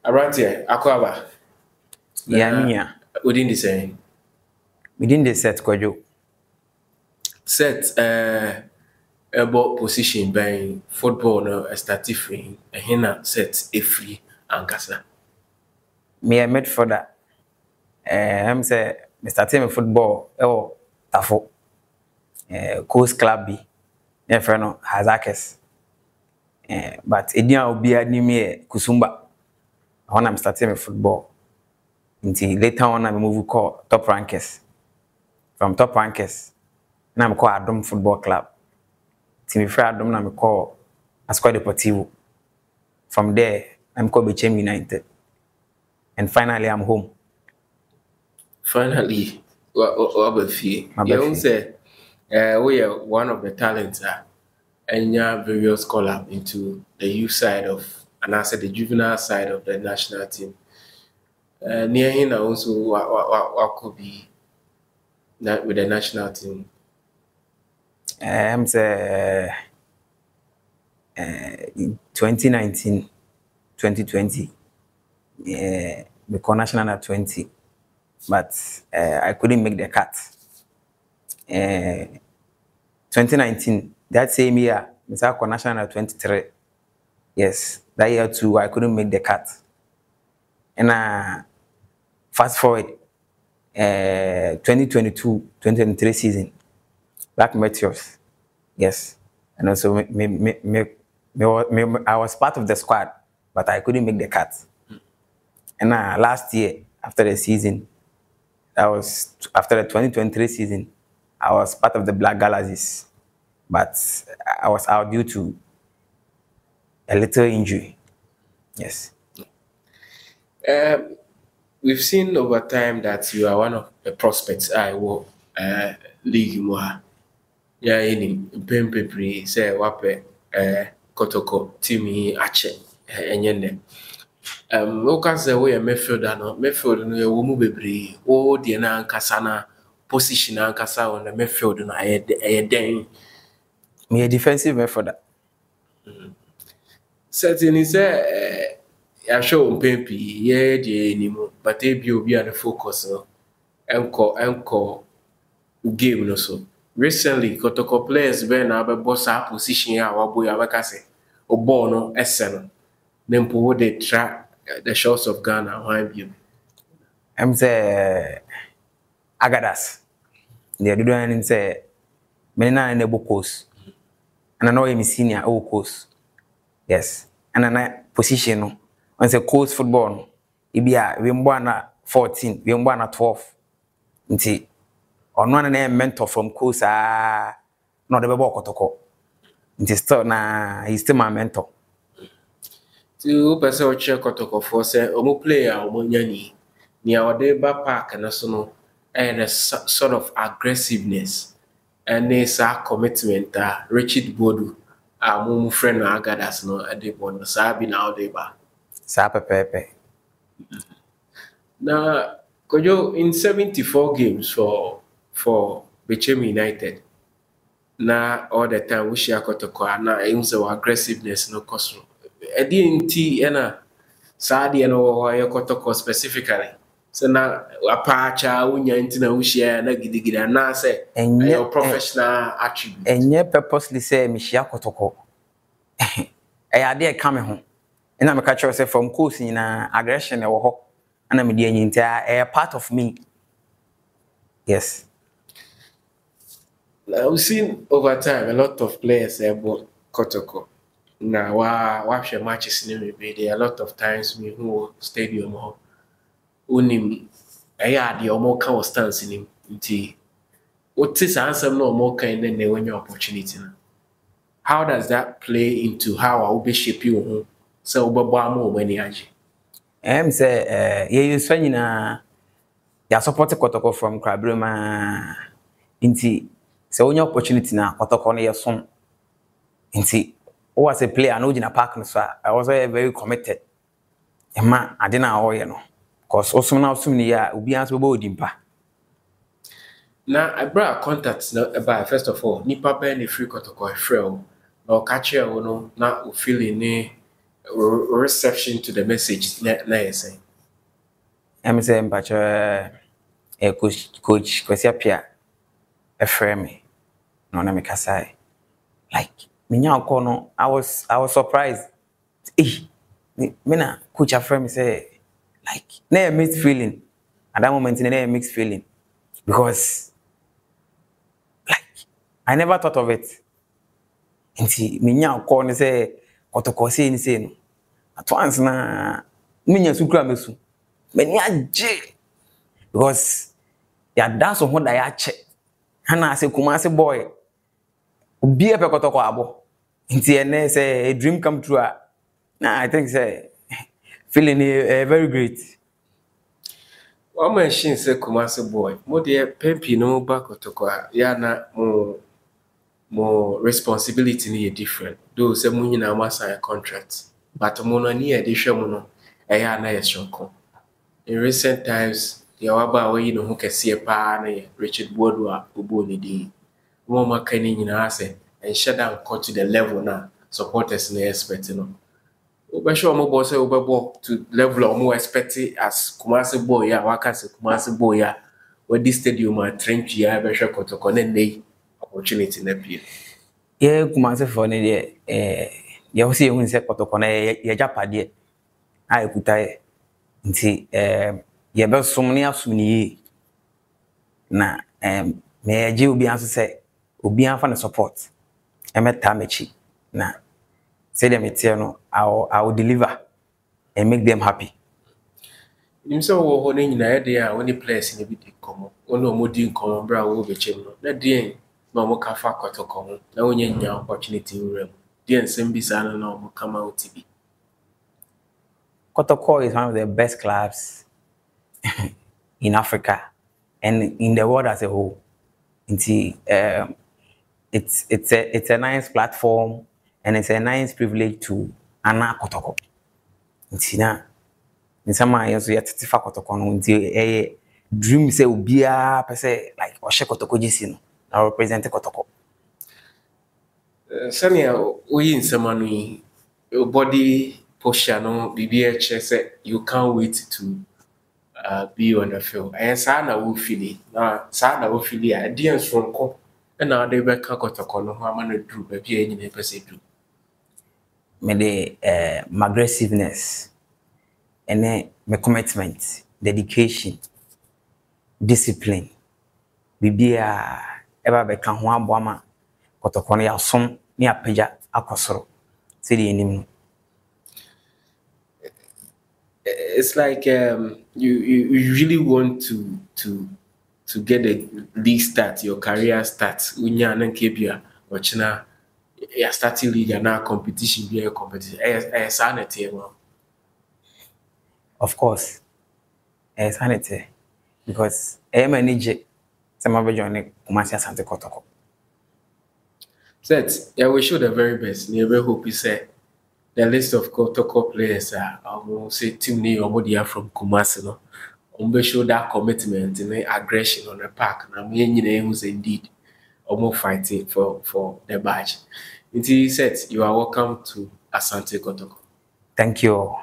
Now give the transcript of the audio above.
Abrante, Akwaba. Yeah. Within the same. Within the set, Kojo. Set, elbow position by football no started free. And here set a free and kasa. Me I made for that. I'm say me started football. Tafo. Coast Club B. Ne friend no Hazakes. But Edian Obia ni me Kusumba. When I'm starting football. Until later on I move call Top Rankers. From Top Rankers, now I'm called Adom Football Club. Till me friend Adom, I'm called Ascoy Deportivo. From there, I'm called Bechem United. And finally, I'm home. Finally, what you say, we are one of the talents and you have various call up into the youth side of, and I said the juvenile side of the national team. Near him also, what could be that with the national team? I'm say 2019, 2020, we call national at 20, but I couldn't make the cut. 2019, that same year, I call national at 23. Yes, that year too, I couldn't make the cut. And fast forward, 2022, 2023 season, Black Meteors, yes. And also, I was part of the squad, but I couldn't make the cut. And last year, after the season, after the 2023 season, I was part of the Black Galaxies, but I was out due to a little injury. Yes. We've seen over time that you are one of the prospects I will league more. Yeah, in Pempepri, say Wape, Kotoko, Timmy, Ache, and Yende. Oka say we a midfielder no wo mu bebre o de na ankasa na position ankasa on the midfield no ayeden Me a defensive midfielder. Certainly say I show Pempi ye de anymore but e bi obi an focus no enko game no so recently Kotoko players been na be boss a position a wabo ya beka say o ball no ese no dem po dey track the shores of Ghana, why you? I'm say Agadas. The other one say Menina and the Bocos. And I know I'm senior coast. Yes. And I position no. On say coast football. Ibia we mbana 14, we mbana 12. Nti on one name mentor from coast no the bebo Kotoko. Nti still he's still my mentor. To person or check Kotoko for say omo player omo nyani. Ni awade ba park na so no and a sort of aggressiveness and it's a commitment Richard Bodu our friend Agadas no at the one sabi now de ba Sa pepe. Now Kojo in 74 games for Bechem United na all the time we share Kotoko na himself aggressiveness no cost edi ena saadi no Kotoko specifically. So now, apacha unya intina ushia na gidigida na say your professional attribute. Enye purposely say me shia Kotoko. Ade come home. And I'm catch yourself from course in aggression e wo ho. And I'm dey nyinta a part of me. Yes. Now we've seen over time a lot of players about Kotoko. Now wa share matches in me there a lot of times me who stadium ho. Unim aya de omo kan stance nim nti what is ansem no omo kan na when your opportunity na how does that play into how I will be shape you so obabo am mani age say you so nyina ya support Kotoko from Krabrema nti say when your opportunity na Kotoko na yesom nti o was a player no gina park no so I was very committed ema ade na wo ye no cause also now some ya obi ans bebo odimpa na I brought contacts about first of all nipa be ni free Kotoko free o na o catch you no na o feeling reception to the message na say. I'm saying, but coach Kwesi Appiah a friend me. No, na me kasai. Like me nya no, I was surprised. Eh, me na coach a friend me say like na a mixed feeling. At that moment, na a mixed feeling because like I never thought of it. Nti me nya no say kotoko say ni say no. At once na me nya su kura mesu. Me nya je because ya dance on what I check. Hana say Kumasi boy. Obi e pe kotoko abo. Nti ene say a dream come true. Nah, I think say feeling very great. One machine say Kumasi boy. Mo de pempi no back kotoko ya na mo responsibility ni different. Though say mo nyina ma sign contract. But mo no ni e de hwe mo no e ya na ye shonko. In recent times, the waba we no ho kese pa na Richard Bodwa obo ni di. Mo maka ni nyina ase and shut down cut to the level na supporters na expect no. Oba show mo boss oba to level o mo expect as Kumasi boy ya waka se Kumasi boy ya we this stadium a train ya be hwe kotoko na nei opportunity na pie. Yeah, Kumasi for ni de ye ho se ehun se kotoko na ye japade. A ekuta ye. Nti ye be som ni asum ni na me je obi anso say obi an fa na support. E meta mechi na say them it no I will deliver and make them happy. Nim so wo ho na nyina e de a woni players ni bi di komo. Ono mo di komo bra wo be chem no. Na de ma mo ka fa kotoko ho. Na wonya nya opportunity wura mu. De nsem bi sa na mo kama otibi. Kotoko is one of the best clubs in Africa and in the world as a whole. It's a nice platform and it's a nice privilege to ana Kotoko. Na insama yeso ya titifa Kotoko no nti dream say obia pese like o she Kotoko jisi no na represent Kotoko. Sanya oyi nsema no yi body posture no bibi say you can't wait to be on the field. And sa na wo feel na sa na wo feel a de nsonko na de be ka Kotoko no ho ama na duru ba bia nyina pese duru. Me the my aggressiveness and my commitment, dedication, discipline. Bibia ever be kan ho aboama Kotoko no ya som ni apeja akosoro. Se di enim. It's like you really want to get a league start, your career start. Unya na nkebia ochina ya starting league na competition be a competition. Sanity. Of course. Sanity. Because manage some of join Kumasi Asante Kotoko. Set, yeah, we show the very best. Never hope you say the list of Kotoko players are say team ni omodia from Kumasi no. Umbe show that commitment and aggression on the park. Na me nyina who's indeed almost fighting for the badge. Until he said, you are welcome to Asante Kotoko. Thank you all.